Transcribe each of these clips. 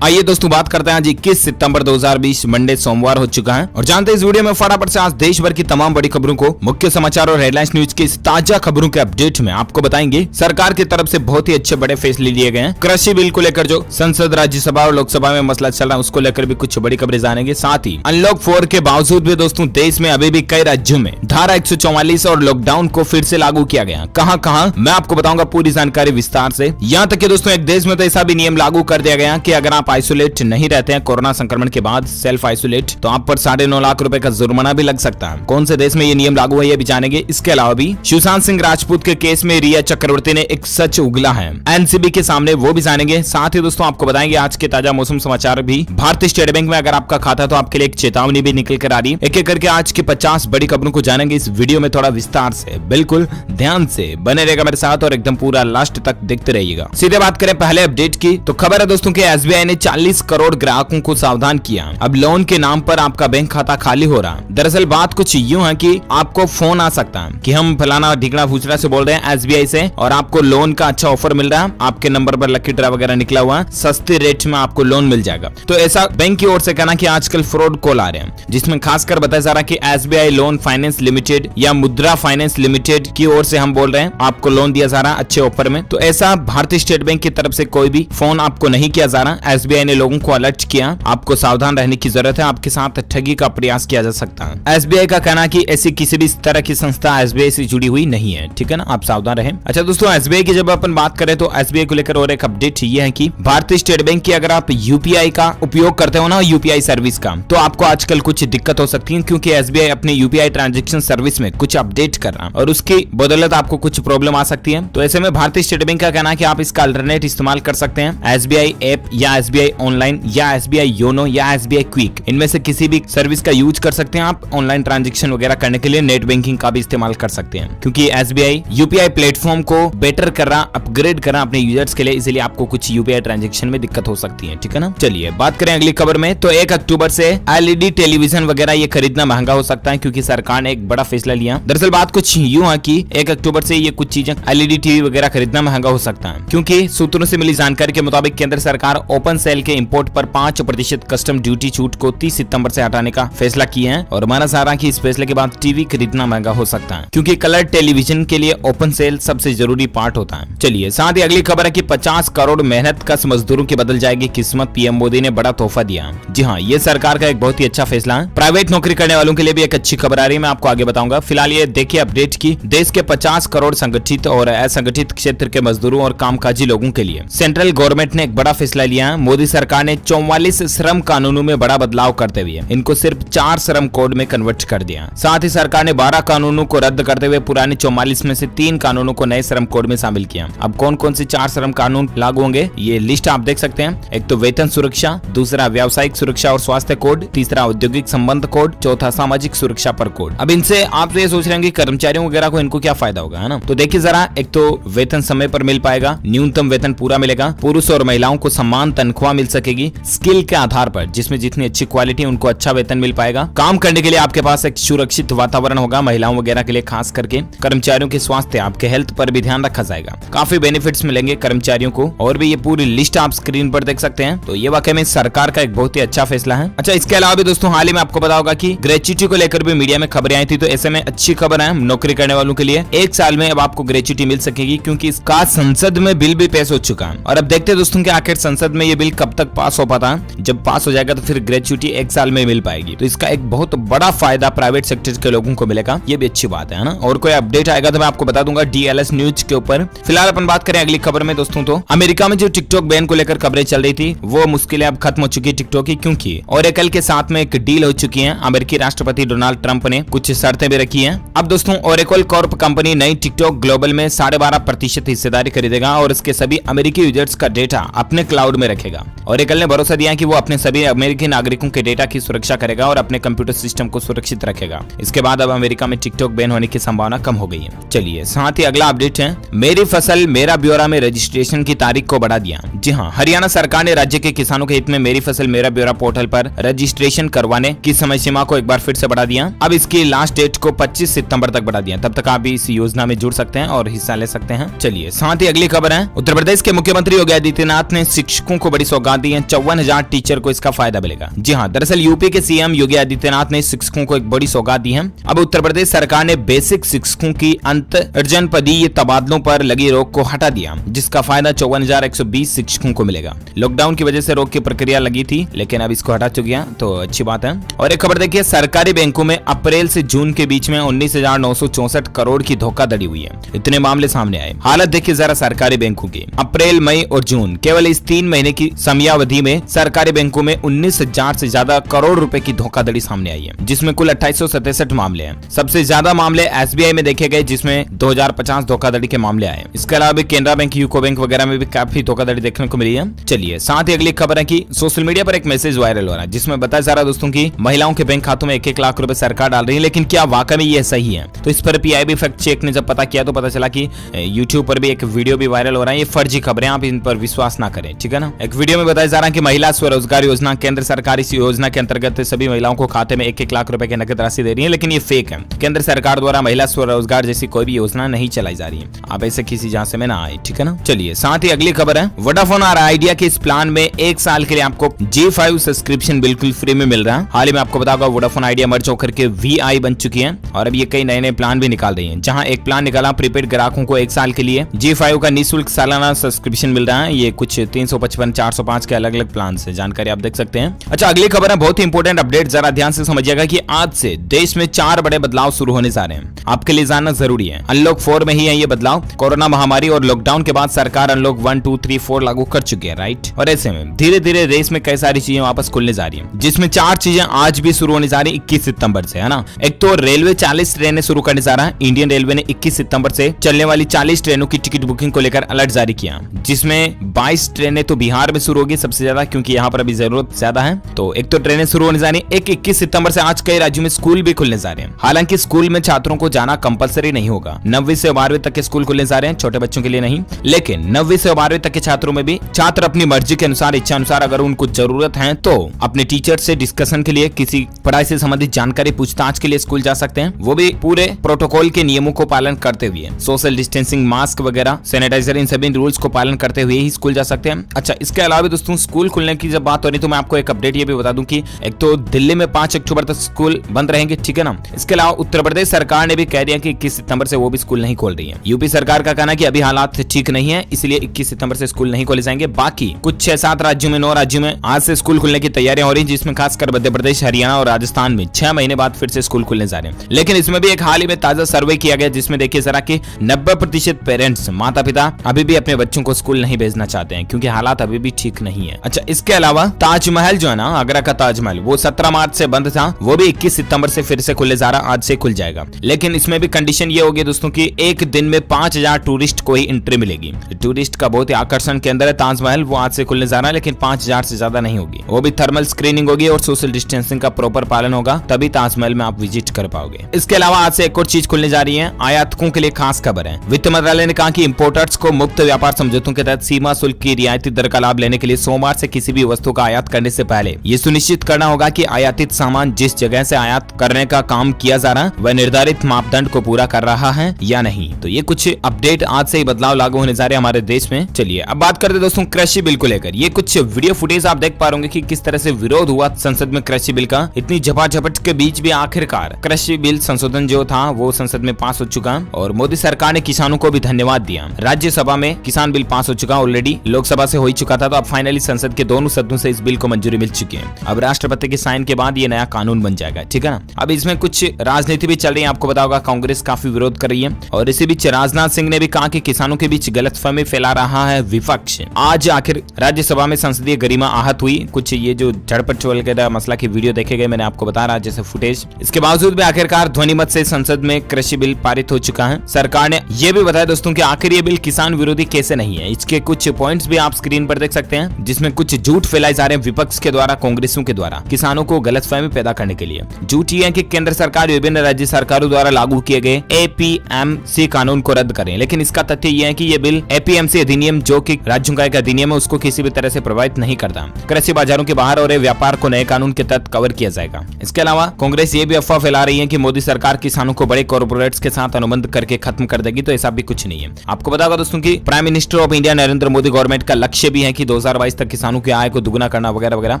आइए दोस्तों बात करते हैं आज 21 सितंबर 2020 मंडे सोमवार हो चुका है और जानते हैं इस वीडियो में फटाफट से आज देश भर की तमाम बड़ी खबरों को, मुख्य समाचार और हेडलाइंस न्यूज की इस ताजा खबरों के अपडेट में आपको बताएंगे। सरकार की तरफ से बहुत ही अच्छे बड़े फैसले लिए गए हैं। कृषि बिल को लेकर जो संसद, राज्यसभा और लोकसभा में मसला चल रहा है उसको लेकर भी कुछ बड़ी खबरें जानेंगे। साथ ही अनलॉक 4 के बावजूद भी दोस्तों देश में अभी भी कई राज्यों में धारा 144 और लॉकडाउन को फिर से लागू किया गया। कहां मैं आपको बताऊंगा पूरी जानकारी विस्तार से। यहाँ तक कि दोस्तों एक देश में तो ऐसा भी नियम लागू कर दिया गया कि अगर आप आइसोलेट नहीं रहते हैं कोरोना संक्रमण के बाद, सेल्फ आइसोलेट, तो आप पर 9.5 लाख रुपए का जुर्माना भी लग सकता है। कौन से देश में ये नियम लागू है ये भी जानेंगे। इसके अलावा भी सुशांत सिंह राजपूत के केस में रिया चक्रवर्ती ने एक सच उगला है एनसीबी के सामने, वो भी जानेंगे। साथ ही दोस्तों आपको बताएंगे आज के ताजा मौसम समाचार भी। भारतीय स्टेट बैंक में अगर आपका खाता तो आपके लिए एक चेतावनी भी निकल कर आ रही है। एक एक करके आज की 50 बड़ी खबरों को जानेंगे इस वीडियो में थोड़ा विस्तार से। बिल्कुल ध्यान से बने रहेगा मेरे साथ और एकदम पूरा लास्ट तक देखते रहिएगा। सीधे बात करें पहले अपडेट की, तो खबर है दोस्तों कि एसबीआई ने 40 करोड़ ग्राहकों को सावधान किया। अब लोन के नाम पर आपका बैंक खाता खाली हो रहा है। दरअसल बात कुछ यूं है कि आपको फोन आ सकता है कि हम फलाना ढिकड़ा फूचड़ा से बोल रहे हैं एसबीआई से और आपको लोन का अच्छा ऑफर मिल रहा है, आपके नंबर पर लकी ड्रा वगैरह निकला हुआ है, सस्ते रेट में आपको लोन मिल जाएगा। तो ऐसा बैंक की ओर से कहना कि आजकल फ्रॉड कॉल आ रहे हैं जिसमें खासकर बताया जा रहा है कि एसबीआई लोन फाइनेंस लिमिटेड या मुद्रा फाइनेंस लिमिटेड की ओर से हम बोल रहे हैं आपको लोन दिया जा रहा है अच्छे ऑफर में। तो ऐसा भारतीय स्टेट बैंक की तरफ से कोई भी फोन आपको नहीं किया जा रहा। एसबीआई ने लोगों को अलर्ट किया, आपको सावधान रहने की जरूरत है, आपके साथ ठगी का प्रयास किया जा सकता है। एसबीआई का कहना कि ऐसी किसी भी तरह की संस्था एसबीआई से जुड़ी हुई नहीं है, ठीक है ना, आप सावधान रहें। अच्छा दोस्तों एसबीआई की जब अपन बात करें तो एसबीआई को लेकर और एक अपडेट ये है कि भारतीय स्टेट बैंक की अगर आप यूपीआई का उपयोग करते हो ना, यूपीआई सर्विस का, तो आपको आजकल कुछ दिक्कत हो सकती है क्योंकि एसबीआई अपनी यूपीआई ट्रांजैक्शन सर्विस में कुछ अपडेट कर रहा है और उसकी बदौलत आपको कुछ प्रॉब्लम आ सकती है। तो ऐसे में भारतीय स्टेट बैंक का कहना है कि आप इसका अल्टरनेट इस्तेमाल कर सकते हैं, एसबीआई ऐप या एसबीआई ऑनलाइन या एसबीआई योनो या एसबीआई क्विक, इनमें से किसी भी सर्विस का यूज कर सकते हैं। आप ऑनलाइन ट्रांजैक्शन वगैरह करने के लिए नेट बैंकिंग का भी इस्तेमाल कर सकते हैं क्योंकि एसबीआई यूपीआई प्लेटफॉर्म को बेटर कर रहा, अपग्रेड कर रहा अपने यूजर्स के लिए, इसलिए आपको कुछ यूपीआई ट्रांजैक्शन में दिक्कत हो सकती है, ठीक है ना। चलिए बात करें अगली खबर में, तो 1 अक्टूबर से एलईडी टेलीविजन वगैरह ये खरीदना महंगा हो सकता है क्योंकि सरकार ने एक बड़ा फैसला लिया। दरअसल बात कुछ यूं है कि 1 अक्टूबर से ये कुछ चीजें एलईडी टीवी वगैरह खरीदना महंगा हो सकता है क्योंकि सूत्रों से मिली जानकारी के मुताबिक केंद्र सरकार ओपन सेल के इंपोर्ट पर 5% कस्टम ड्यूटी छूट को 30 सितंबर से हटाने का फैसला किया है और माना जा रहा है कि इस फैसले के बाद टीवी खरीदना महंगा हो सकता है क्योंकि कलर टेलीविजन के लिए ओपन सेल सबसे जरूरी पार्ट होता है। चलिए साथ ही अगली खबर है कि 50 करोड़ मेहनत कश मजदूरों की बदल जाएगी किस्मत, पीएम मोदी ने बड़ा तोहफा दिया। जी हाँ, ये सरकार का एक बहुत ही अच्छा फैसला है। प्राइवेट नौकरी करने वालों के लिए भी एक अच्छी खबर आ रही है, मैं आपको आगे बताऊंगा। फिलहाल ये देखिए अपडेट की, देश के 50 करोड़ संगठित और असंगठित क्षेत्र के मजदूरों और कामकाजी लोगों के लिए सेंट्रल गवर्नमेंट ने एक बड़ा फैसला लिया है। मोदी सरकार ने 44 श्रम कानूनों में बड़ा बदलाव करते हुए इनको सिर्फ 4 श्रम कोड में कन्वर्ट कर दिया। साथ ही सरकार ने 12 कानूनों को रद्द करते हुए पुराने 44 में से 3 कानूनों को नए श्रम कोड में शामिल किया। अब कौन कौन से 4 श्रम कानून लागू होंगे ये लिस्ट आप देख सकते हैं। एक तो वेतन सुरक्षा, दूसरा व्यावसायिक सुरक्षा और स्वास्थ्य कोड, तीसरा औद्योगिक संबंध कोड, चौथा सामाजिक सुरक्षा पर कोड। अब इनसे आप ये सोच रहे हैं कि कर्मचारियों वगैरह को इनको क्या फायदा होगा, है ना। तो देखिए जरा, एक तो वेतन समय पर मिल पाएगा, न्यूनतम वेतन पूरा मिलेगा, पुरुष और महिलाओं को समान तनख्वाह मिल सकेगी स्किल के आधार पर, जिसमें जितनी अच्छी क्वालिटी उनको अच्छा वेतन मिल पाएगा। काम करने के लिए आपके पास एक सुरक्षित वातावरण होगा, महिलाओं वगैरह के लिए खास करके। कर्मचारियों के स्वास्थ्य, आपके हेल्थ पर भी ध्यान रखा जाएगा। काफी बेनिफिट्स मिलेंगे कर्मचारियों को और भी ये पूरी लिस्ट आप स्क्रीन पर देख सकते हैं। तो ये वाकई में सरकार का एक बहुत ही अच्छा फैसला है। अच्छा, इसके अलावा भी दोस्तों हाल ही में आपको पता होगा कि ग्रेच्युटी को लेकर भी मीडिया में खबरें आई थी, तो ऐसे में अच्छी खबर है नौकरी करने वालों के लिए। 1 साल में अब आपको ग्रेच्युटी मिल सकेगी क्योंकि इसका संसद में बिल भी पेश हो चुका है और अब देखते हैं दोस्तों कि आखिर संसद में ये बिल कब तक पास हो पाता है। जब पास हो जाएगा तो फिर ग्रेच्युटी 1 साल में मिल पाएगी, तो इसका एक बहुत बड़ा फायदा प्राइवेट सेक्टर के लोगों को मिलेगा, ये भी अच्छी बात है ना। और कोई अपडेट आएगा तो मैं आपको बता दूंगा डीएलएस न्यूज के ऊपर। फिलहाल अपन बात करें अगली खबर में दोस्तों, तो अमेरिका में जो टिकटॉक बैन को लेकर खबरें चल रही थी वो मुश्किलें अब खत्म हो चुकी है टिकटॉक की, क्योंकि ओरेकल के साथ में एक डील हो चुकी है। अमेरिकी राष्ट्रपति डोनाल्ड ट्रंप ने कुछ शर्तें भी रखी हैं। अब दोस्तों ओरेकल कॉर्प कंपनी नई टिकटॉक ग्लोबल में 12.5% हिस्सेदारी खरीदेगा और इसके सभी अमेरिकी यूजर्स का डेटा अपने क्लाउड में रखेगा। ओरेकल ने भरोसा दिया कि वो अपने सभी अमेरिकी नागरिकों के डेटा की सुरक्षा करेगा और अपने कंप्यूटर सिस्टम को सुरक्षित रखेगा। इसके बाद अब अमेरिका में टिकटॉक बैन होने की संभावना कम हो गई है। चलिए साथ ही अगला अपडेट है, मेरी फसल मेरा ब्यौरा में रजिस्ट्रेशन की तारीख को बढ़ा दिया। जी हाँ, हरियाणा सरकार ने राज्य के किसानों के हित में मेरी फसल मेरा ब्यौरा पोर्टल पर रजिस्ट्रेशन करवाने की समय सीमा को एक बार फिर से बढ़ा दिया। अब इसकी लास्ट डेट को 25 सितंबर तक बढ़ा दिया। तब तक आप इस योजना में जुड़ सकते हैं और हिस्सा ले सकते हैं। चलिए साथ ही अगली खबर है, उत्तर प्रदेश के मुख्यमंत्री योगी आदित्यनाथ ने शिक्षकों को बड़ी सौगात दी है, 54,000 टीचर को इसका फायदा मिलेगा। जी हाँ, दरअसल यूपी के सीएम योगी आदित्यनाथ ने शिक्षकों को एक बड़ी सौगात दी है। अब उत्तर प्रदेश सरकार ने बेसिक शिक्षकों की अंतर्जनपदीय तबादलों पर लगी रोक को हटा दिया, जिसका फायदा 54,120 शिक्षकों को मिलेगा। लॉकडाउन की वजह से रोक की प्रक्रिया लगी थी, लेकिन अब इसको हटा चुकी है, तो अच्छी बात है। और एक खबर देखिए, सरकारी बैंकों में अप्रैल से जून के बीच में 19,964 करोड़ की धोखाधड़ी हुई है। इतने मामले सामने आए। हालत देखिए जरा सरकारी बैंकों की। अप्रैल, मई और जून, केवल इस 3 महीने की समयावधि में सरकारी बैंकों में 19,000 से ज्यादा करोड़ रुपए की धोखाधड़ी सामने आई है, जिसमें कुल 2867 मामले हैं। सबसे ज्यादा मामले एसबीआई में देखे गए, जिसमें 2050 धोखाधड़ी के मामले आए। इसके अलावा भी केनरा बैंक, यूको बैंक वगैरह में भी काफी धोखाधड़ी देखने को मिली है। चलिए, साथ ही अगली खबर है कि सोशल मीडिया पर एक मैसेज वायरल हो रहा है, जिसमें बताया जा रहा है दोस्तों की महिलाओं के बैंक खातों में 1-1 लाख रुपए सरकार डाल रही है, लेकिन क्या वाकई में ये सही है? तो इस पर पीआईबी फैक्ट चेक ने जब पता किया तो पता चला कि यूट्यूब पर भी एक वीडियो भी वायरल हो रहा है। ये फर्जी खबरें, आप इन पर विश्वास ना करें, ठीक है ना। एक वीडियो में बताया जा रहा है कि महिला स्वरोजगार योजना, केंद्र सरकार इस योजना के अंतर्गत सभी महिलाओं को खाते में 1-1 लाख रुपए की नकद राशि दे रही है, लेकिन ये फेक है। केंद्र सरकार द्वारा महिला स्वरोजगार जैसी कोई भी योजना नहीं चलाई जा रही है। आप ऐसे किसी झांसे में ना आए, ठीक है ना। चलिए, साथ ही अगली खबर है, वोडाफोन और आइडिया के इस प्लान में 1 साल के लिए आपको G5 सब्सक्रिप्शन बिल्कुल फ्री में मिल रहा है। हाल ही में आपको बताऊंगा वोडाफोन आइडिया मर्ज होकर के VI बन चुकी है, और अब ये कई नए प्लान भी निकाल रही है। जहां एक प्लान निकाला प्रीपेड ग्राहकों को 1 साल के लिए G5 का निःशुल्क सालाना सब्सक्रिप्शन मिल रहा है। ये कुछ 355, 405 के अलग अलग प्लान से, जानकारी आप देख सकते हैं। अच्छा, अगली खबर है, बहुत ही इंपॉर्टेंट अपडेट, जरा ध्यान से समझिएगा कि आज से देश में 4 बड़े बदलाव शुरू होने जा रहे हैं। आपके लिए जानना जरूरी है। अनलॉक 4 में ही है ये बदलाव। कोरोना महामारी और लॉकडाउन के बाद सरकार अनलॉक 1, 2, 3, 4 लागू कर चुकी है, राइट। और ऐसे में धीरे धीरे देश में कई सारी चीजें वापस खुलने जा रही है, जिसमें 4 चीजें आज भी शुरू होने जा रही है 21 सितंबर से, है ना। एक तो रेलवे 40 ट्रेनें शुरू करने जा रहा है। इंडियन रेलवे ने 21 सितंबर से चलने वाली 40 ट्रेनों की टिकट बुकिंग को लेकर अलर्ट जारी किया, जिसमें 22 ट्रेनें तो बिहार में शुरू होगी सबसे ज्यादा, क्योंकि यहाँ पर अभी जरूरत ज्यादा है। तो एक तो ट्रेनें शुरू होने जा रही है। 21 सितंबर से आज कई राज्यों में स्कूल भी खुलने जा रहे हैं। हालांकि स्कूल में छात्रों को जाना कंपलसरी नहीं होगा। 9वीं से 12वीं तक के स्कूल खुलने जा रहे हैं, छोटे बच्चों के लिए नहीं। लेकिन 9वीं से 12वीं तक के छात्रों में भी छात्र अपनी मर्जी के अनुसार, इच्छा अनुसार, अगर उनको जरूरत है तो अपने टीचर से डिस्कशन के लिए, किसी पढ़ाई से संबंधित जानकारी पूछताछ के लिए स्कूल जा सकते हैं। वो भी पूरे प्रोटोकॉल के नियमों को पालन करते हुए, सोशल डिस्टेंसिंग, मास्क वगैरह, सैनिटाइजर, इन सभी रूल्स को पालन करते हुए ही स्कूल जा सकते हैं। अच्छा, इसके अलावा दोस्तों स्कूल खुलने की जब बात हो रही तो मैं आपको एक अपडेट ये भी बता दूं कि एक तो दिल्ली में 5 अक्टूबर तक स्कूल बंद रहेंगे, ठीक है ना। इसके अलावा उत्तर प्रदेश सरकार ने भी कह दिया कि 21 सितंबर से वो भी स्कूल नहीं खोल रही है। यूपी सरकार का कहना है कि अभी हालात ठीक नहीं है, इसलिए 21 सितंबर से स्कूल नहीं खोले जाएंगे। बाकी कुछ 6-7 राज्यों में, 9 राज्यों में आज से स्कूल खुलने की तैयारियां हो रही है, जिसमें खासकर मध्य प्रदेश, हरियाणा और राजस्थान में 6 महीने बाद फिर से स्कूल खुलने जा रहे हैं। लेकिन इसमें भी एक हाल ही में ताजा सर्वे किया गया, जिसमें देखिए जरा कि 90% पेरेंट्स, माता पिता अभी भी अपने बच्चों को स्कूल नहीं भेजना चाहते हैं, क्योंकि हालात अभी भी ठीक नहीं है। अच्छा, इसके अलावा ताजमहल जो है ना, आगरा का ताजमहल, वो 17 मार्च से बंद था, वो भी 21 सितंबर से फिर से खुलने जा रहा, आज से खुल जाएगा। लेकिन इसमें भी कंडीशन ये होगी दोस्तों की एक दिन में 5000 टूरिस्ट को ही एंट्री मिलेगी। टूरिस्ट का बहुत ही आकर्षण केंद्र है ताजमहल, वो आज से खुलने जा रहा है, लेकिन 5000 से ज्यादा नहीं होगी। वो भी थर्मल स्क्रीनिंग होगी और सोशल डिस्टेंसिंग का प्रॉपर पालन होगा, तभी ताजमहल में आप विजिट कर पाओगे। इसके अलावा आज से एक और चीज खुलने जा रही है, आयातकों के लिए खास खबर है। वित्त मंत्रालय ने कहा कि इंपोर्टर्स को मुक्त व्यापार समझौतों के तहत सीमा शुल्क की रियायती दर का लाभ लेने के लिए सोमवार से किसी भी वस्तु का आयात करने से पहले ये सुनिश्चित करना होगा कि आयातित सामान जिस जगह से आयात करने का काम किया जा रहा है वह निर्धारित मापदंड को पूरा कर रहा है या नहीं। तो ये कुछ अपडेट, आज से ही बदलाव लागू होने जा रहे हैं हमारे देश में। चलिए अब बात करते दोस्तों कृषि बिल को लेकर। ये कुछ वीडियो फुटेज आप देख पा रहे होंगे कि किस तरह से विरोध हुआ संसद में कृषि बिल का। इतनी झपाझपट के बीच भी आखिरकार कृषि बिल संशोधन जो था वो संसद में पास हो चुका और मोदी सरकार ने किसानों को भी धन्यवाद दिया। राज्यसभा में किसान बिल पास हो चुका ऑलरेडी, लोकसभा से हो ही चुका था, तो अब फाइनली संसद के दोनों सदनों से इस बिल को मंजूरी मिल चुकी है। अब राष्ट्रपति के साइन के बाद ये नया कानून बन जाएगा, ठीक है ना। अब इसमें कुछ राजनीति भी चल रही है, आपको पता होगा कांग्रेस काफी विरोध कर रही है और इसी बीच राजनाथ सिंह ने भी कहा कि किसानों के बीच गलतफहमी फैला रहा है विपक्ष। आज आखिर राज्यसभा में संसदीय गरिमा आहत हुई। कुछ ये जो झड़पट वगैरह मसला की वीडियो देखे गए, मैंने आपको बता रहा जैसे फुटेज। इसके बावजूद भी आखिरकार ध्वनिमत से संसद में कृषि बिल पारित हो चुका है। सरकार ने यह भी बताया दोस्तों कि आखिर ये बिल किसान विरोधी कैसे नहीं है। इसके कुछ पॉइंट्स भी आप स्क्रीन पर देख सकते हैं, जिसमें कुछ झूठ फैलाए जा रहे हैं विपक्ष के द्वारा, कांग्रेसियों के द्वारा, किसानों को गलतफहमी पैदा करने के लिए। झूठ ये है कि केंद्र सरकार विभिन्न राज्य सरकारों द्वारा लागू किए गए एपीएमसी कानून को रद्द करें, लेकिन इसका तथ्य यह है कि ये बिल एपीएमसी अधिनियम जो कि राज्यों का एक अधिनियम है उसको किसी भी तरह से प्रभावित नहीं करता। कृषि बाजारों के बाहर हो रहे व्यापार को नए कानून के तहत कवर किया जाएगा। इसके अलावा कांग्रेस ये भी अफवाह फैला रही है कि मोदी सरकार किसानों को बड़े कॉर्पोरेट्स के साथ अनुबंध करके खत्म कर देगी, तो ऐसा भी कुछ नहीं है। आपको बता दोस्तों कि prime minister of India Narendra Modi government का लक्ष्य भी है कि 2022 तक किसानों की आय को दुगुना करना वगैरह वगैरह।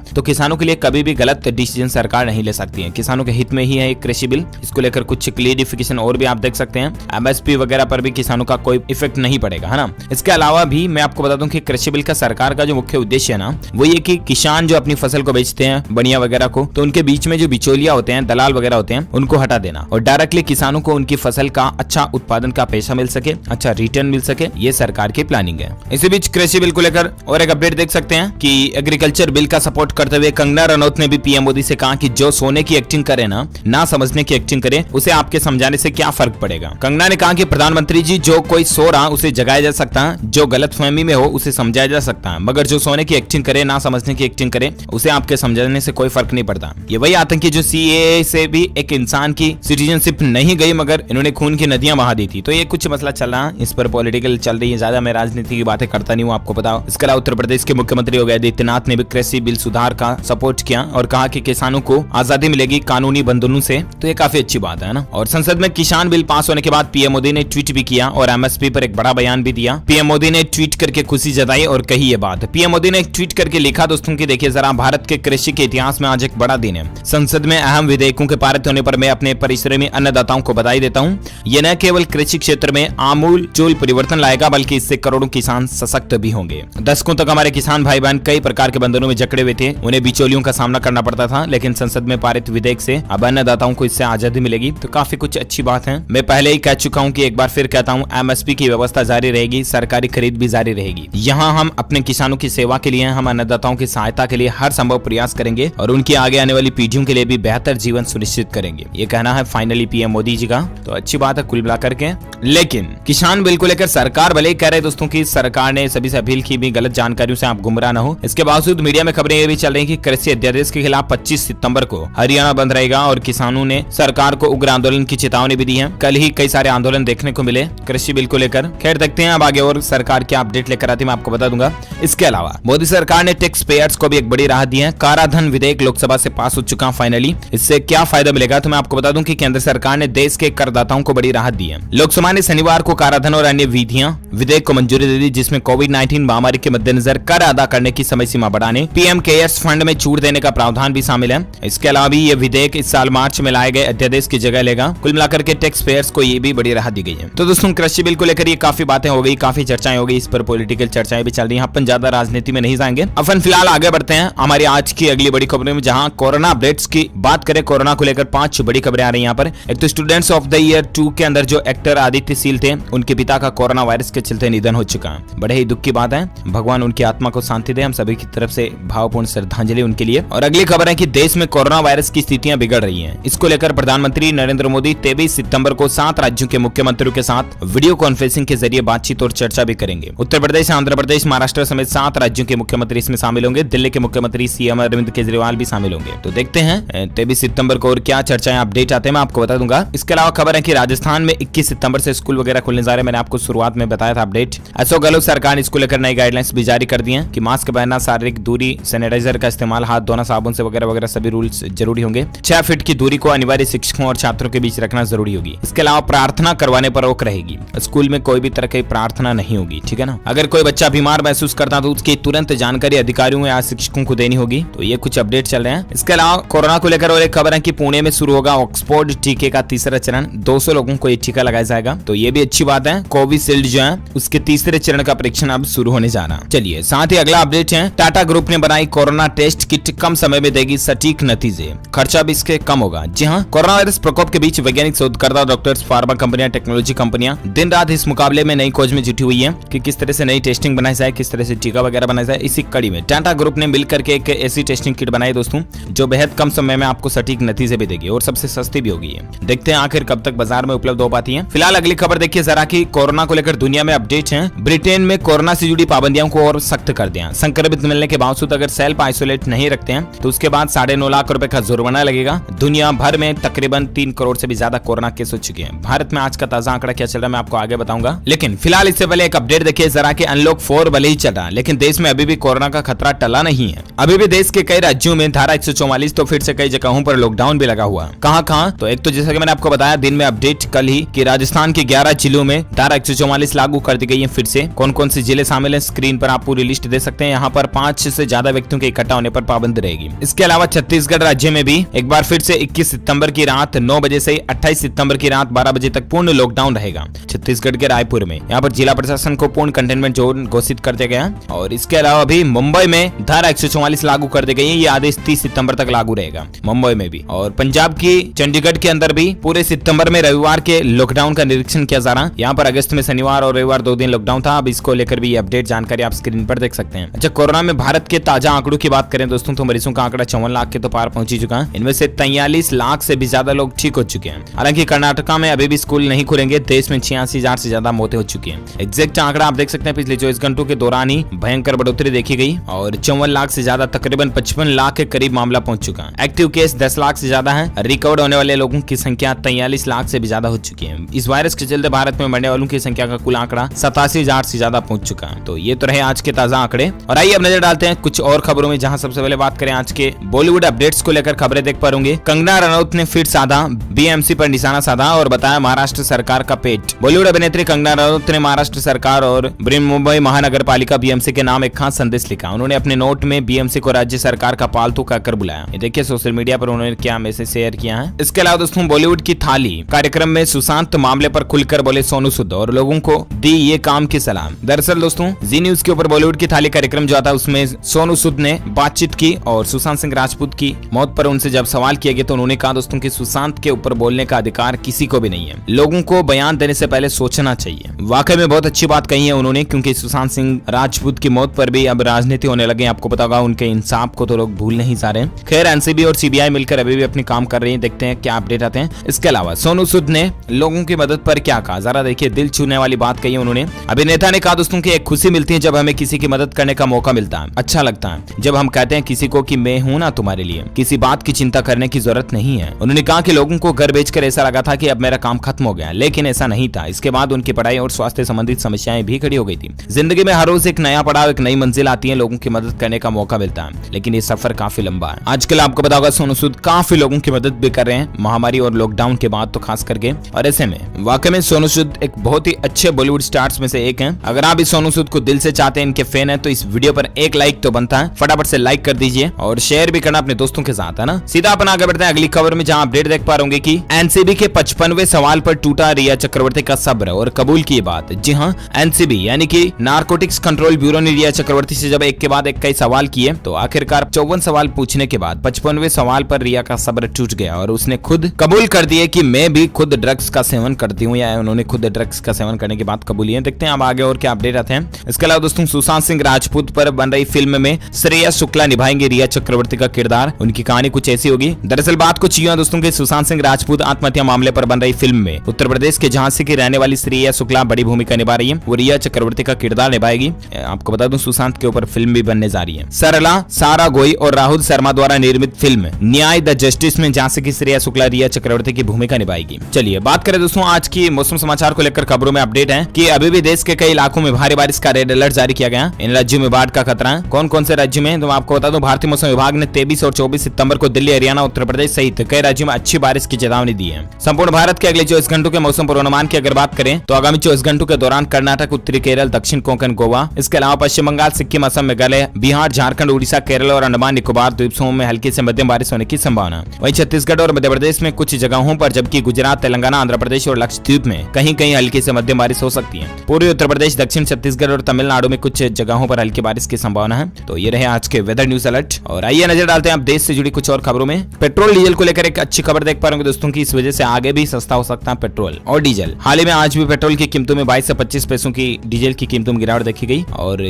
तो किसानों के लिए कभी भी गलत डिसीजन सरकार नहीं ले सकती है। किसानों के हित में ही है एक कृषि बिल। इसको लेकर कुछ क्लियरिफिकेशन और भी आप देख सकते हैं। एमएसपी वगैरह पर भी किसानों का कोई इफेक्ट नहीं पड़ेगा, है ना। इसके अलावा भी मैं आपको बता दूं कि कृषि बिल का सरकार का जो मुख्य उद्देश्य है ना, वो ये कि किसान जो अपनी फसल को बेचते हैं बढ़िया वगैरह को, तो उनके बीच में जो बिचौलिया होते हैं, दलाल वगैरह होते हैं, उनको हटा देना और डायरेक्टली किसानों को उनकी फसल का अच्छा उत्पादन का पैसा मिल सके, अच्छा रिटर्न मिल सके, ये सरकार की प्लानिंग है। इसी बीच कृषि बिल को लेकर और एक अपडेट देख सकते हैं कि एग्रीकल्चर बिल का सपोर्ट करते हुए कंगना रनौत ने भी पीएम मोदी से कहा कि जो सोने की एक्टिंग करे ना समझने की एक्टिंग करे, उसे आपके समझाने से क्या फर्क पड़ेगा। कंगना ने कहा कि प्रधानमंत्री जी, जो कोई सो रहा उसे जगाया जा सकता है, जो गलतफहमी में हो उसे समझाया जा सकता है, मगर जो सोने की एक्टिंग करे, ना समझने की एक्टिंग करे, उसे आपके समझाने से कोई फर्क नहीं पड़ता। ये वही आतंकी जो सीएए से भी एक इंसान की सिटीजनशिप नहीं गई मगर इन्होंने खून की नदियां बहा दी थी। तो ये कुछ मसला चल रहा है, इस पर पॉलिटिकल चल रही है, ज्यादा मैं राजनीति की बातें करता नहीं हूँ, आपको बताओ। इसके अलावा उत्तर प्रदेश के मुख्यमंत्री योगी आदित्यनाथ ने भी कृषि बिल सुधार का सपोर्ट किया और कहा कि किसानों को आजादी मिलेगी कानूनी बंधनों से। तो ये काफी अच्छी बात है ना। और संसद में किसान बिल पास होने के बाद पीएम मोदी ने ट्वीट भी किया और एमएसपी पर एक बड़ा बयान भी दिया। पीएम मोदी ने ट्वीट करके खुशी जताई और कही ये बात। पीएम मोदी ने एक ट्वीट करके लिखा, दोस्तों की देखिए जरा, भारत के कृषि के इतिहास में आज एक बड़ा दिन है। संसद में अहम विधेयकों के पारित होने पर मैं अपने परिश्रमी अन्नदाताओं को बधाई देता हूँ। ये न केवल कृषि क्षेत्र में आमूल-चूल परिवर्तन लाएगा बल्कि इससे करोड़ों किसान सशक्त भी होंगे। दशकों तक हमारे किसान भाई बहन कई प्रकार के बंधनों में जकड़े हुए थे, उन्हें बिचौलियों का सामना करना पड़ता था, लेकिन संसद में पारित विधेयक से अब अन्नदाताओं को इससे आजादी मिलेगी। तो काफी कुछ अच्छी बात है। मैं पहले ही कह चुका हूं कि एक बार फिर कहता हूं, एमएसपी की व्यवस्था जारी रहेगी, सरकारी खरीद भी जारी रहेगी। यहाँ हम अपने किसानों की सेवा के लिए, हम अन्नदाताओं की सहायता के लिए हर संभव प्रयास करेंगे और उनकी आगे आने वाली पीढ़ियों के लिए भी बेहतर जीवन सुनिश्चित करेंगे। ये कहना है फाइनली पीएम मोदी जी का। तो अच्छी बात है कुल मिलाकर के। लेकिन किसान बिल को लेकर सरकार भले ही कह रहे दोस्तों की सरकार ने सभी से अपील की भी गलत जानकारियों से आप गुमराह न हो। इसके बावजूद मीडिया में खबरें ये भी चल रही कि कृषि अध्यादेश के खिलाफ 25 सितंबर को हरियाणा बंद रहेगा और किसानों ने सरकार को उग्र आंदोलन की चेतावनी भी दी है। कल ही कई सारे आंदोलन देखने को मिले कृषि बिल को लेकर। खैर देखते हैं अब आगे और सरकार क्या अपडेट लेकर आती है, मैं आपको बता दूंगा। इसके अलावा मोदी सरकार ने टैक्स पेयर्स को भी एक बड़ी राहत दी है। काराधन विधेयक लोकसभा से पास हो चुका फाइनली। इससे क्या फायदा मिलेगा, तो मैं आपको बता दूं कि केंद्र सरकार ने देश के करदाताओं को बड़ी राहत दी है। लोकसभा ने शनिवार को काराधन और अन्य विधेयक को मंजूरी दे दी, जिसमें कोविड-19 महामारी के मद्देनजर कर अदा करने की समय सीमा बढ़ाने, पीएम केयर्स फंड में छूट देने का प्रावधान भी शामिल है। इसके अलावा भी ये विधेयक इस साल मार्च में लाए गए अध्यादेश की जगह लेगा। कुल मिलाकर के टैक्स पेयर्स को ये भी बड़ी राहत दी गई है। तो दोस्तों कृषि बिल को लेकर ये काफी बातें हो गई, काफी चर्चाएं हो गई, इस पर पॉलिटिकल चर्चाएं भी चल रही है। अपन ज्यादा राजनीति में नहीं जाएंगे, अपन फिलहाल आगे बढ़ते हैं हमारी आज की अगली बड़ी खबरों में, जहां कोरोना अपडेट्स की बात करें। कोरोना को लेकर 5 बड़ी खबरें आ रही है यहाँ पर। एक तो स्टूडेंट्स ऑफ द ईयर 2 के अंदर जो एक्टर आदित्य सील थे, उनके पिता का कोरोना वायरस के चलते निधन हो चुका है। बड़े ही दुख की बात है, भगवान उनकी आत्मा को शांति दे। हम सभी की तरफ से भावपूर्ण श्रद्धांजलि उनके लिए। और अगली खबर है कि देश में कोरोना वायरस की स्थितियां बिगड़ रही हैं। इसको लेकर प्रधानमंत्री नरेंद्र मोदी 23 सितंबर को 7 राज्यों के मुख्यमंत्रियों के साथ वीडियो कॉन्फ्रेंसिंग के जरिए बातचीत और चर्चा भी करेंगे। उत्तर प्रदेश, आंध्र प्रदेश, महाराष्ट्र समेत 7 राज्यों के मुख्यमंत्री इसमें शामिल होंगे। दिल्ली के मुख्यमंत्री सीएम अरविंद केजरीवाल भी शामिल होंगे। तो देखते हैं 23 सितंबर को और क्या चर्चाएं अपडेट आते हैं, मैं आपको बता दूंगा। इसके अलावा खबर है कि राजस्थान में 21 सितंबर से स्कूल वगैरह खुलने जा रहे हैं। मैंने आपको शुरुआत में बताया था अपडेट। अशोक गहलोत सरकार ने इसको लेकर नई गाइडलाइंस भी जारी कर दी हैं कि मास्क पहनना, शारीरिक दूरी, सैनिटाइजर का इस्तेमाल, हाथ धोना साबुन से वगैरह वगैरह सभी रूल्स जरूरी होंगे। 6 फीट की दूरी को अनिवार्य शिक्षकों और छात्रों के बीच रखना जरूरी होगी। इसके अलावा प्रार्थना करवाने पर रोक रहेगी। स्कूल में कोई भी तरह की प्रार्थना नहीं होगी, ठीक है ना। अगर कोई बच्चा बीमार महसूस करता तो उसकी तुरंत जानकारी अधिकारियों या शिक्षकों को देनी होगी। तो ये कुछ अपडेट चल रहे हैं। इसके अलावा कोरोना को लेकर और एक खबर है कि पुणे में शुरू होगा ऑक्सफोर्ड टीके का तीसरा चरण। 200 लोगों को ये टीका लगाया जाएगा। तो ये भी अच्छी बात है। कोविशील्ड जो है उसके तीसरे चरण का परीक्षण अब शुरू होने जा रहा। चलिए साथ ही अगला अपडेट है, टाटा ग्रुप ने बनाई कोरोना टेस्ट किट, कम समय में देगी सटीक नतीजे, खर्चा भी इसके कम होगा। जी हाँ, कोरोना वायरस प्रकोप के बीच वैज्ञानिक, शोधकर्ता, डॉक्टर्स, फार्मा कंपनियां, टेक्नोलॉजी कंपनियां दिन रात इस मुकाबले में नई खोज में जुटी हुई है कि किस तरह से नई टेस्टिंग बनाई जाए, किस तरह से टीका वगैरह बनाया जाए। इसी कड़ी में टाटा ग्रुप ने मिलकर के एक ऐसी टेस्टिंग किट बनाई दोस्तों, जो बेहद कम समय में आपको सटीक नतीजे भी देगी और सबसे सस्ती भी होगी। देखते हैं आखिर कब तक बाजार में उपलब्ध हो पाती है। फिलहाल अगली खबर देखिए जरा कि कोरोना को लेकर दुनिया में अपडेट है। ब्रिटेन में कोरोना से जुड़ी पाबंदियों को और सख्त कर दिया। संक्रमित मिलने के बावजूद अगर सेल्फ आइसोलेट नहीं रखते हैं तो उसके बाद 9.5 लाख रुपए का जुर्माना लगेगा। दुनिया भर में तकरीबन 3 करोड़ से भी ज्यादा कोरोना केस हो चुके हैं। भारत में आज का ताजा आंकड़ा क्या चल रहा है मैं आपको आगे बताऊंगा, लेकिन फिलहाल इससे पहले एक अपडेट देखिए जरा कि अनलॉक 4 भले ही चल रहा है, लेकिन देश में अभी भी कोरोना का खतरा टला नहीं है। अभी भी देश के कई राज्यों में धारा 144 तो फिर से कई जगहों पर लॉकडाउन भी लगा हुआ। कहां? तो एक तो जैसा कि मैंने आपको बताया दिन में अपडेट कल ही कि राजस्थान के 11 जिलों में धारा 144 लागू कर दी गई है। फिर से कौन कौन से जिले शामिल है स्क्रीन पर आप पूरी पूरी लिस्ट दे सकते हैं। यहाँ पर 5 से ज्यादा व्यक्तियों के इकट्ठा होने पर पाबंदी रहेगी। इसके अलावा छत्तीसगढ़ राज्य में भी एक बार फिर से 21 सितंबर की रात 9 बजे से 28 सितंबर की रात 12 बजे तक पूर्ण लॉकडाउन रहेगा। छत्तीसगढ़ के रायपुर में यहाँ पर जिला प्रशासन को पूर्ण कंटेनमेंट जोन घोषित कर दिया गया। और इसके अलावा भी मुंबई में धारा 144 लागू कर दी गई है। ये आदेश 30 सितंबर तक लागू रहेगा मुंबई में भी। और पंजाब की चंडीगढ़ के अंदर भी पूरे सितंबर में रविवार के लॉकडाउन का निरीक्षण किया जा रहा। यहाँ पर अगस्त में शनिवार और रविवार 2 दिन लॉकडाउन था। अब इसको लेकर भी अपडेट जानकारी आप स्क्रीन पर देख सकते हैं। अच्छा, कोरोना में भारत के ताजा आंकड़ों की बात करें दोस्तों तो मरीजों का आंकड़ा 54 लाख के तो पार पहुंच चुका है। इनमें से 43 लाख से भी ज्यादा लोग ठीक हो चुके हैं। हालांकि कर्नाटका में अभी भी स्कूल नहीं खुलेंगे। देश में 86,000 से ज्यादा मौतें हो चुकी हैं। एग्जैक्ट आंकड़ा आप देख सकते हैं। पिछले 24 घंटों के दौरान ही भयंकर बढ़ोतरी देखी गई और 54 लाख से ज्यादा तकरीबन 55 लाख के करीब मामला पहुंच चुका है। एक्टिव केस 10 लाख से ज्यादा है। रिकवर होने वाले लोगों की संख्या 43 लाख से भी ज्यादा हो चुकी है। इस वायरस के चलते भारत में मरने वालों की संख्या का कुल आंकड़ा 87,000 से ज्यादा पहुंच चुका है। तो ये तो रहे आज के ताजा आंकड़े। और आइए अब नजर डालते हैं कुछ और खबरों में, जहां सबसे पहले बात करें आज के बॉलीवुड अपडेट्स को लेकर खबरें देख पा होंगे। कंगना रनौत ने फिर साधा बीएमसी पर निशाना साधा और बताया महाराष्ट्र सरकार का पेट। बॉलीवुड अभिनेत्री कंगना रनौत ने महाराष्ट्र सरकार और मुंबई महानगर पालिका बीएमसी के नाम एक खास संदेश लिखा। उन्होंने अपने नोट में बीएमसी को राज्य सरकार का पालतू कहकर बुलाया। ये देखिए सोशल मीडिया पर उन्होंने क्या मैसेज शेयर किया है। इसके अलावा दोस्तों बॉलीवुड की थाली कार्यक्रम में सुशांत मामले पर खुलकर बोले सोनू सूद और लोगों को दी ये काम की सलाह। दरअसल दोस्तों जी न्यूज के ऊपर बॉलीवुड की थाली कार्यक्रम जो आता उसमें सोनू सूद ने बातचीत की और सुशांत सिंह राजपूत की मौत पर उनसे जब सवाल किया गया तो उन्होंने कहा दोस्तों कि सुशांत के ऊपर बोलने का अधिकार किसी को भी नहीं है। लोगों को बयान देने से पहले सोचना चाहिए। वाकई में बहुत अच्छी बात कही है उन्होंने, क्योंकि सुशांत सिंह राजपूत की मौत पर भी अब राजनीति होने लगे। आपको पता होगा उनके इंसाफ को तो लोग भूल नहीं जा रहे। खैर एनसीबी और सीबीआई मिलकर अभी भी अपनी काम कर रही है। देखते हैं क्या अपडेट आते हैं। इसके अलावा सोनू सूद ने लोगों की मदद पर क्या कहा, जरा देखिए। दिल छूने वाली बात कही उन्होंने। अभिनेता ने कहा दोस्तों की एक खुशी मिलती है जब हमें किसी की मदद करने का मौका मिलता है। अच्छा लगता है जब हम कहते हैं किसी को कि मैं हूं ना तुम्हारे लिए, किसी बात की चिंता करने की जरूरत नहीं है। उन्होंने कहा कि लोगों को घर बेचकर ऐसा लगा था कि अब मेरा काम खत्म हो गया, लेकिन ऐसा नहीं था। इसके बाद उनकी पढ़ाई और स्वास्थ्य संबंधित समस्याएं भी खड़ी हो गई थी। जिंदगी में हर रोज एक नया पड़ाव, एक नई मंजिल आती है। लोगों की मदद करने का मौका मिलता है, लेकिन ये सफर काफी लंबा है। आजकल आपको पता होगा सोनू सूद काफी लोगों की मदद भी कर रहे हैं, महामारी और लॉकडाउन के बाद तो खास करके। और ऐसे में वाकई में सोनू सूद एक बहुत ही अच्छे बॉलीवुड स्टार्स में से एक हैं। अगर आप इस सोनू सूद को दिल से चाहते हैं, इनके फैन हैं, तो इस वीडियो पर एक लाइक तो बनता है। फटाफट से लाइक कर दीजिए और शेयर भी करना अपने दोस्तों के साथ, है ना। सीधा अपन आगे बढ़ते हैं अगली खबर में, जहां अपडेट देख पा रहे होंगे कि एनसीबी के 55वें सवाल पर टूटा रिया चक्रवर्ती का सब्र और कबूल की बात। जी हां, एनसीबी यानी कि नारकोटिक्स कंट्रोल ब्यूरो ने रिया चक्रवर्ती से जब एक के बाद एक कई सवाल किए तो आखिरकार 54 सवाल पूछने के बाद 55वें सवाल पर रिया का सब्र टूट गया और उसने खुद कबूल कर दिए कि मैं भी खुद ड्रग्स का सेवन करती हूँ, या उन्होंने खुद ड्रग्स का सेवन करने के बाद कबूली है। देखते हैं अब आगे और क्या अपडेट आते हैं। इसके अलावा दोस्तों सुशांत सिंह राजपूत पर बन रही फिल्म में श्रेया शुक्ला निभाएंगे रिया चक्रवर्ती का किरदार। उनकी कहानी कुछ ऐसी होगी। दरअसल बात कुछ यूं है दोस्तों के सुशांत सिंह राजपूत आत्महत्या मामले पर बन रही फिल्म में उत्तर प्रदेश के झांसी की रहने वाली श्रेया शुक्ला बड़ी भूमिका निभा रही है। वो रिया चक्रवर्ती का किरदार निभाएगी। आपको बता दूं सुशांत के ऊपर फिल्म भी बनने जा रही है। सरला, सारा गोई और राहुल शर्मा द्वारा निर्मित फिल्म न्याय द जस्टिस में झांसी की श्रेया शुक्ला रिया चक्रवर्ती की भूमिका निभाएगी। चलिए बात करें दोस्तों आज की मौसम समाचार को लेकर खबरों में अपडेट है कि अभी भी देश के कई इलाकों में भारी बारिश का रेड अलर्ट जारी किया गया। इन राज्यों में बाढ़ का खतरा है। कौन कौन से राज्य में, तो आपको बता दूं भारतीय मौसम विभाग ने 23 और 24 सितंबर को दिल्ली, हरियाणा, उत्तर प्रदेश सहित कई राज्यों में अच्छी बारिश की चेतावनी दी है। संपूर्ण भारत के अगले 24 घंटों के मौसम पूर्वानुमान की अगर बात करें तो आगामी 24 घंटों के दौरान कर्नाटक, उत्तरी केरल, दक्षिण कोंकण, गोवा, इसके अलावा पश्चिम बंगाल, सिक्किम, असम, मेघालय, बिहार, झारखंड, उड़ीसा, केरल और अंडमान निकोबार द्वीप समूह में हल्की से मध्यम बारिश होने की संभावना। वहीं छत्तीसगढ़ और मध्य प्रदेश में कुछ जगहों पर, जबकि गुजरात, तेलंगाना, आंध्र प्रदेश और लक्षद्वीप में कहीं कहीं हल्की से मध्यम बारिश हो सकती है। पूर्वी उत्तर प्रदेश, दक्षिण छत्तीसगढ़ और तमिलनाडु में कुछ जगहों पर हल्की बारिश की संभावना है। तो ये रहे आज के वेदर न्यूज अलर्ट। और आइए नजर डालते हैं आप देश से जुड़ी कुछ और खबरों में। पेट्रोल डीजल को लेकर एक अच्छी खबर देख पा रहे होंगे दोस्तों की इस वजह से आगे भी सस्ता हो सकता है पेट्रोल और डीजल। हाल ही में आज भी पेट्रोल की कीमतों में 22 से 25 पैसों की, डीजल की कीमतों में गिरावट देखी गई। और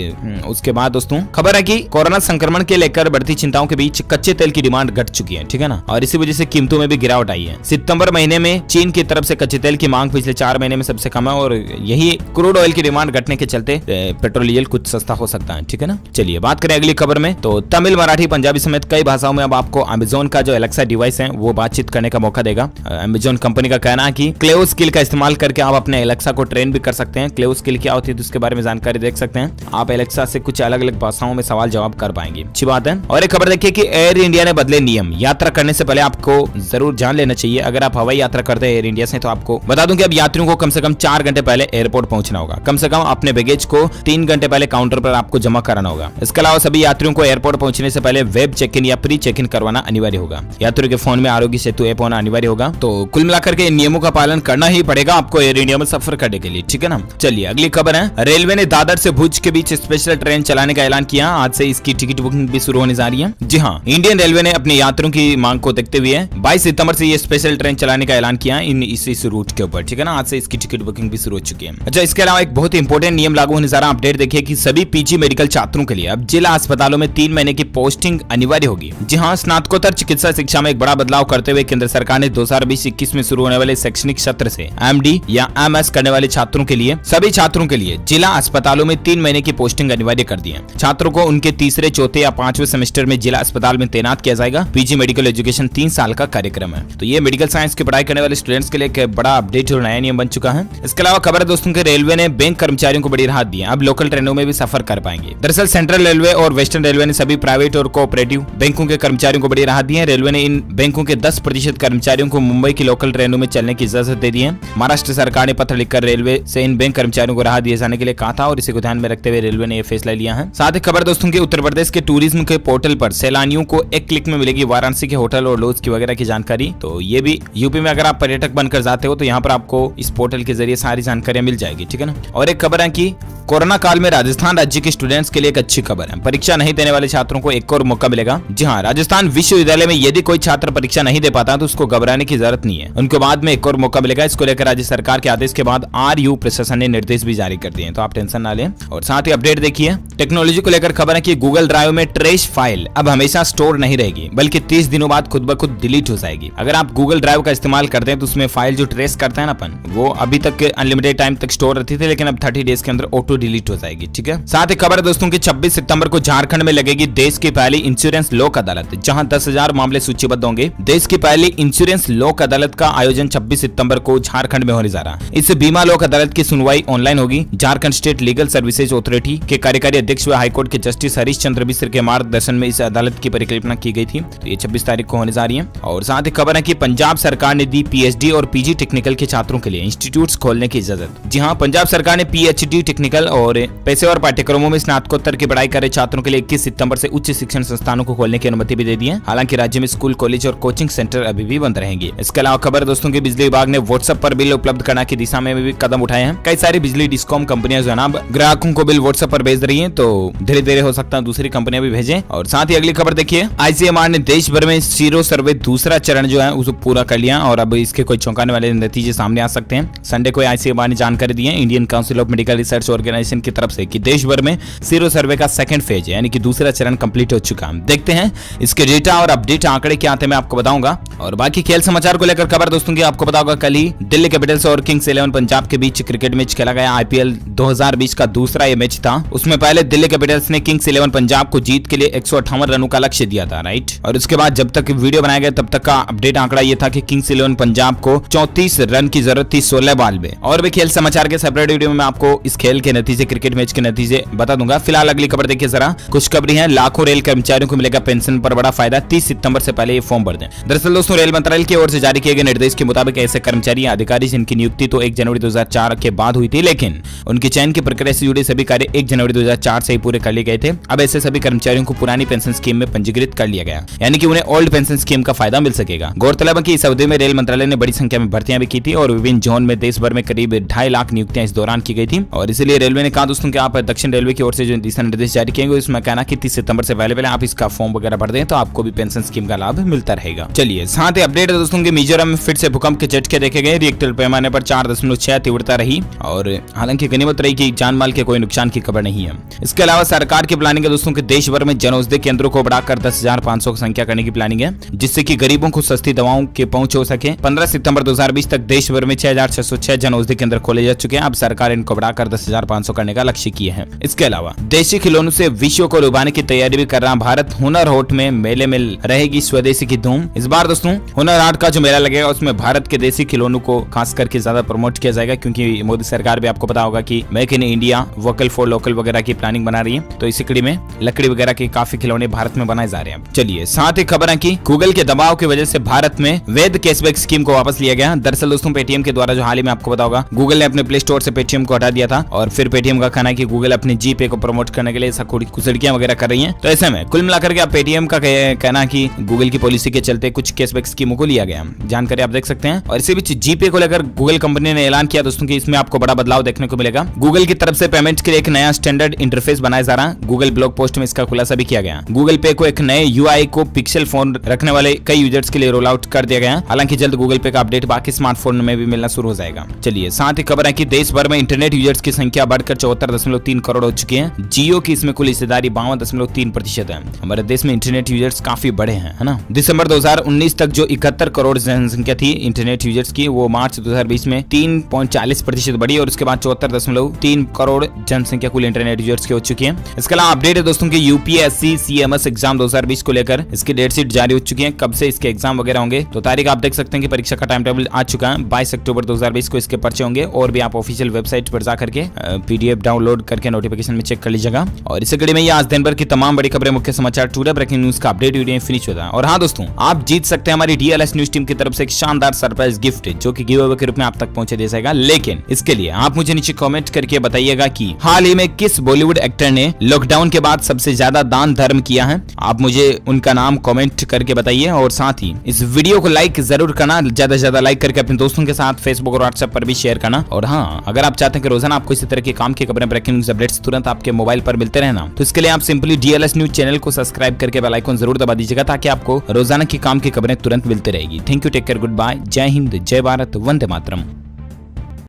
उसके बाद दोस्तों खबर है कि कोरोना संक्रमण के लेकर बढ़ती चिंताओं के बीच कच्चे तेल की डिमांड घट चुकी है, ठीक है ना, और इसी वजह से कीमतों में भी गिरावट आई है। सितंबर महीने में चीन की तरफ से कच्चे तेल की मांग पिछले 4 महीने में सबसे कम है और यही क्रूड ऑयल की डिमांड घटने के चलते पेट्रोल डीजल कुछ सस्ता हो सकता है, ठीक है ना। चलिए बात करें अगली खबर में, तो तमिल, मराठी, पंजाबी समेत कई भाषाओं में अब आपको अमेजोन का जो एलेक्सा डिवाइस है वो बातचीत करने का मौका देगा। अमेजोन कंपनी का कहना है कि क्लेओ स्किल का इस्तेमाल करके आप अपने एलेक्सा को ट्रेन भी कर सकते हैं। क्लेओ स्किल क्या होती है तो उसके बारे में जानकारी देख सकते हैं। आप एलेक्सा से कुछ अलग अलग भाषाओं में सवाल जवाब कर पाएंगे, अच्छी बात है। और एक खबर देखिए कि एयर इंडिया ने बदले नियम। यात्रा करने से पहले आपको जरूर जान लेना चाहिए। अगर आप हवाई यात्रा करते हैं एयर इंडिया से तो आपको बता दूं कि अब यात्रियों को कम से कम 4 घंटे पहले एयरपोर्ट पहुंचना होगा। कम से कम अपने बैगेज को 3 घंटे पहले काउंटर पर आपको जमा कराना होगा। इसके अलावा सभी यात्रियों को एयरपोर्ट पहुंचने से पहले वेब चेक इन या प्री चेक इन करवाना अनिवार्य होगा। यात्रियों के फोन में आरोग्य सेतु ऐप होना अनिवार्य होगा। तो कुल मिलाकर के नियमों का पालन करना ही पड़ेगा आपको एयर इंडिया में सफर करने के लिए, ठीक है ना। चलिए अगली खबर है, रेलवे ने दादर से भुज के बीच स्पेशल ट्रेन चलाने का ऐलान किया। आज से इसकी टिकट बुकिंग भी शुरू होने जा रही है। जी हाँ, इंडियन रेलवे ने अपने यात्रियों की मांग को देखते हुए 22 सितंबर से ये स्पेशल ट्रेन चलाने का ऐलान किया इस रूट के ऊपर, ठीक है ना। आज से इसकी टिकट बुकिंग भी शुरू हो चुकी है। अच्छा, इसके अलावा एक बहुत ही इंपॉर्टेंट नियम लागू होने जा रहा है। अपडेट देखिए कि सभी पीजी मेडिकल छात्रों के लिए अब जिला अस्पतालों में 3 महीने की पोस्टिंग अनिवार्य होगी। जी हाँ, स्नातकोत्तर चिकित्सा शिक्षा में एक बड़ा बदलाव करते हुए केंद्र सरकार ने 2020-21 में शुरू होने वाले शैक्षणिक सत्र से एमडी या एमएस करने वाले छात्रों के लिए सभी छात्रों के लिए जिला अस्पतालों में 3 महीने की पोस्टिंग अनिवार्य कर दी है। छात्रों को उनके तीसरे, चौथे या 5वें सेमेस्टर में जिला अस्पताल में तैनात किया जाएगा। पीजी मेडिकल एजुकेशन 3 साल का कार्यक्रम है। तो ये मेडिकल साइंस की पढ़ाई करने वाले स्टूडेंट्स के लिए एक बड़ा अपडेट और नया नियम बन चुका है। इसके अलावा खबर है दोस्तों के रेलवे ने बैंक कर्मचारियों को बड़ी राहत दी है। अब लोकल ट्रेनों में भी सफर कर पाएंगे। दरअसल सेंट्रल रेलवे और वेस्टर्न रेलवे ने सभी प्राइवेट और कोऑपरेटिव बैंकों के कर्मचारियों को बड़ी राहत दी है। रेलवे ने इन बैंकों के 10% कर्मचारियों को मुंबई की लोकल ट्रेनों में चलने की इजाजत दे दी है। महाराष्ट्र सरकार ने पत्र लिखकर रेलवे से इन बैंक कर्मचारियों को राहत दिए जाने के लिए कहा था और इसी को ध्यान में रखते हुए रेलवे ने यह फैसला लिया है। साथ ही खबर दोस्तों के उत्तर प्रदेश के टूरिज्म के पोर्टल पर सैलानियों को एक क्लिक में मिलेगी वाराणसी के होटल और लॉज की वगैरह की जानकारी। तो ये भी यूपी में अगर आप पर्यटक बनकर जाते हो तो यहाँ पर आपको इस पोर्टल के जरिए सारी जानकारियां मिल जाएगी, ठीक है ना। और एक खबर है कि कोरोना काल में राजस्थान राज्य के स्टूडेंट्स के लिए एक अच्छी खबर है। परीक्षा नहीं देने वाले छात्रों को एक और मौका मिलेगा। जी हाँ, राजस्थान विश्वविद्यालय में यदि कोई छात्र परीक्षा नहीं दे पाता तो उसको घबराने की जरूरत नहीं है। उनके बाद में एक और मौका मिलेगा। इसको लेकर राज्य सरकार के आदेश के बाद आरयू प्रशासन ने निर्देश भी जारी कर दिए हैं, तो आप टेंशन ना लें। और साथ ही अपडेट देखिए, टेक्नोलॉजी को लेकर खबर है कि गूगल ड्राइव में ट्रेश फाइल अब हमेशा स्टोर नहीं रहेगी बल्कि 30 दिनों बाद खुद ब खुद डिलीट हो जाएगी। अगर आप गूगल ड्राइव का इस्तेमाल करते हैं तो उसमें फाइल जो ट्रेस करते हैं ना अपन, वो अभी तक अनलिमिटेड टाइम तक स्टोर रहती थी, लेकिन अब 30 डेज के अंदर ऑटो डिलीट हो जाएगी, ठीक है। साथ ही खबर है दोस्तों की 26 सितंबर को झारखंड में लगेगी देश की पहली इंश्योरेंस लोक अदालत, जहां 10,000 मामले सूचीबद्ध होंगे। देश की पहली इंश्योरेंस लोक अदालत का आयोजन 26 सितंबर को झारखंड में होने जा रहा है। इस बीमा लोक अदालत की सुनवाई ऑनलाइन होगी। Jharkhand state legal services authority के कार्यकारी अध्यक्ष व हाईकोर्ट के जस्टिस हरीश चंद्र मिश्र के मार्गदर्शन में इस अदालत की परिकल्पना की गई थी। तो ये 26 तारीख को होने जा रही है। और साथ ही खबर है कि पंजाब सरकार ने दी पीएचडी और पीजी टेक्निकल के छात्रों के लिए इंस्टीट्यूट्स खोलने की इजाजत। जी हाँ, पंजाब सरकार ने पीएचडी टेक्निकल और पेशेवर पाठ्यक्रमों में स्नातकोत्तर की पढ़ाई कर रहे छात्रों के लिए 21 सितंबर से उच्च शिक्षण संस्थानों को खोलने की अनुमति भी दे दी है। हालांकि राज्य में स्कूल, कॉलेज और कोचिंग सेंटर अभी भी बंद रहेंगे। इसके अलावा खबर दोस्तों की बिजली विभाग ने व्हाट्सएप पर बिल उपलब्ध करने की दिशा में भी कदम उठाए हैं। कई सारी बिजली डिस्कॉम कंपनियां जो है ना ग्राहकों को बिल व्हाट्सएप पर भेज रही है, तो धीरे धीरे हो सकता है दूसरी कंपनियां भी भेजें। और साथ ही अगली खबर देखिए, आईसीएमआर ने देश भर में सीरो सर्वे दूसरा चरण जो है उसे पूरा कर लिया और अब इसके कोई चौंकाने वाले नतीजे सामने आ सकते हैं। संडे को आईसीएमआर ने जानकारी दी है Indian Council of Medical Research organisation की तरफ से कि देश भर में सीरो सर्वे का सेकंड फेज यानी कि दूसरा चरण कंप्लीट हो चुका है। देखते हैं इसके डेटा और अपडेट आंकड़े क्या आते हैं, मैं आपको बताऊंगा। और बाकी खेल समाचार को लेकर खबर दोस्तों की आपको बताऊंगा, कल ही दिल्ली कैपिटल्स और किंग्स 11 पंजाब के बीच क्रिकेट मैच खेला गया। आईपीएल 2020 का दूसरा ये मैच था। उसमें पहले दिल्ली कैपिटल्स ने किंग्स 11 पंजाब को जीत के लिए 158 रनों का लक्ष्य दिया था, राइट। और उसके बाद जब तक वीडियो बनाया गया तब तक का अपडेट आंकड़ा ये था कि किंग्स 11 पंजाब को 34 रन की जरूरत थी 16 बॉल में। और भी खेल समाचार के सेपरेट वीडियो में मैं आपको इस खेल के नतीजे, क्रिकेट मैच के नतीजे बता दूंगा। फिलहाल अगली खबर देखिए जरा। खुशखबरी है, लाखों रेल कर्मचारियों को मिलेगा पेंशन पर बड़ा फायदा। 30 सितंबर से पहले ये फॉर्म भर दें। दरअसल दोस्तों रेल मंत्रालय की ओर से जारी किए गए निर्देश के मुताबिक ऐसे कर्मचारी या अधिकारी जिनकी नियुक्ति तो 1 जनवरी 2004 के बाद हुई थी, लेकिन उनकी चयन की प्रक्रिया से जुड़े सभी कार्य 1 जनवरी 2004 से ही पूरे कर लिए गए थे। अब ऐसे सभी कर्मचारियों को पुरानी पेंशन स्कीम में पंजीकृत कर लिया गया, यानी कि उन्हें ओल्ड पेंशन स्कीम का फायदा मिल सकेगा। गौरतलब है कि इस अवधि में रेल मंत्रालय ने बड़ी संख्या में भर्तियां भी की थी और विभिन्न जोन में देश भर में करीब 2.5 लाख नियुक्तियां इस दौरान की गई थी। और इसलिए रेलवे ने कहा दोस्तों कि आप दक्षिण रेलवे की ओर से जो दिशा निर्देश जारी किए गए उसमें कहना कि 30 सितंबर से पहले आप इसका फॉर्म वगैरह भर दें तो आपको भी पेंशन स्कीम का लाभ मिलता रहेगा। चलिए साथ ही अपडेट है दोस्तों की मिजोरम में फिर से भूकंप के झटके देखे गए। रिक्टर पैमाने पर 4.6 तीव्रता रही और हालांकि गनीमत रही कि जान माल के कोई नुकसान की खबर नहीं है। इसके अलावा सरकार की प्लानिंग है दोस्तों कि देश भर में जन औषधि केंद्रों को बढ़ाकर 10,500 की संख्या करने की प्लानिंग है, जिससे कि गरीबों को सस्ती दवाओं के पहुंच हो सके। 15 सितंबर 2020 तक देश भर में 6,606 जन औषधि केंद्र खोले जा चुके हैं। अब सरकार इनको बढ़ाकर 10,500 करने का लक्ष्य किए हैं। इसके अलावा देशी खिलौनों से विश्व को लुभाने की तैयारी भी कर रहा भारत। हुनर हाट में मेले में रहेगी स्वदेशी की धूम। इस बार दोस्तों हुनर हाट का जो मेला लगेगा उसमें भारत के देसी खिलौनों को खास करके ज्यादा प्रमोट किया जाएगा, क्योंकि मोदी सरकार भी आपको पता होगा कि make in India, vocal for local वगैरह की प्लानिंग बना रही है। तो इसी कड़ी में लकड़ी वगैरह के काफी खिलौने भारत में बनाए जा रहे हैं। चलिए साथ ही खबर है कि गूगल के दबाव की वजह से भारत में वैध कैशबैक स्कीम को वापस लिया गया। दरअसल दोस्तों पेटीएम के द्वारा जो हाल ही में आपको पता होगा गूगल ने अपने प्ले स्टोर से पेटीएम को हटा दिया था और फिर पेटीएम का कहना है कि गूगल गूगल अपनी जीपे को प्रमोट करने के लिए ऐसा कुछ लड़कियां वगैरह कर रही हैं। तो ऐसे में कुल मिलाकर के आप पेटीएम का कहना कि गूगल की पॉलिसी के चलते कुछ कैशबैक स्कीमों को लिया गया, जानकारी आप देख सकते हैं। और इसी बीच जीपे को लेकर गूगल कंपनी ने ऐलान किया दोस्तों कि इसमें आपको बड़ा बदलाव देखने को मिलेगा। गूगल की तरफ से पेमेंट के लिए एक नया स्टैंडर्ड इंटरफेस बनाया जा रहा है। गूगल ब्लॉग पोस्ट में इसका खुलासा भी किया गया। गूगल पे को एक नए यूआई को पिक्सल फोन रखने वाले कई यूजर्स के लिए रोल आउट कर दिया गया। हालांकि जल्द गूगल पे का अपडेट बाकी स्मार्टफोन में भी मिलना शुरू हो जाएगा। चलिए साथ ही खबर है कि देश भर में इंटरनेट यूजर्स की संख्या बढ़कर 74.3 करोड़ हो चुकी है। जियो की इसमें कुल हिस्सेदारी 52.3% है। हमारे देश में इंटरनेट यूजर्स काफी बड़े हैं, है ना। दिसंबर 2019 तक जो 71 करोड़ जनसंख्या थी इंटरनेट यूजर्स की, वो मार्च 2020 में 3.40% बढ़ी और उसके बाद 74.3 करोड़ जनसंख्या कुल इंटरनेट यूजर्स की हो चुकी है। इसके अलावा अपडेट है दोस्तों की यूपीएससी सीएमएस एग्जाम 2020 को लेकर इसकी डेट शीट जारी हो चुकी है। कब से इसके एग्जाम वगैरह होंगे तो तारीख आप देख सकते हैं कि परीक्षा का टाइम टेबल आ चुका है। 22 अक्टूबर 2020 को इसके पर्चे होंगे और भी आप ऑफिशियल वेबसाइट पर जाकर के पीडीएफ डाउनलोड करके नोटिफिकेशन में चेक कर लीजिएगा। और इसी कड़ी में ये आज दिन भर की तमाम बड़ी खबरें, मुख्य समाचार, टुडे ब्रेकिंग न्यूज का अपडेट वीडियो फिनिश होता है। और हाँ दोस्तों, आप जीत सकते हैं हमारी डीएलएस न्यूज टीम की तरफ से एक शानदार सरप्राइज गिफ्ट जो कि गिव अवे के रूप में आप तक पहुंचे दे जाएगा। लेकिन इसके लिए आप मुझे नीचे कमेंट करके बताइएगा कि हाल ही में किस बॉलीवुड एक्टर ने लॉकडाउन के बाद सबसे ज्यादा दान धर्म किया है। आप मुझे उनका नाम कमेंट करके बताइए और साथ ही इस वीडियो को लाइक जरूर करना, ज्यादा से ज्यादा लाइक करके अपने दोस्तों के साथ फेसबुक और व्हाट्सएप पर भी शेयर करना। और हाँ, अगर आप चाहते हैं कि रोजाना आपको इसी तरह के काम की खबरें, ब्रेकिंग न्यूज अपडेट्स तुरंत आपके मोबाइल पर मिलते रहना, तो इसके लिए आप सिंपली डीएलएस न्यूज चैनल को सब्सक्राइब करके बेल आइकन जरूर दबा दीजिएगा ताकि आपको रोजाना की काम की खबरें तुरंत मिलती रहेगी। Thank you, take care, goodbye, जय हिंद, जय भारत, वंदे मातरम।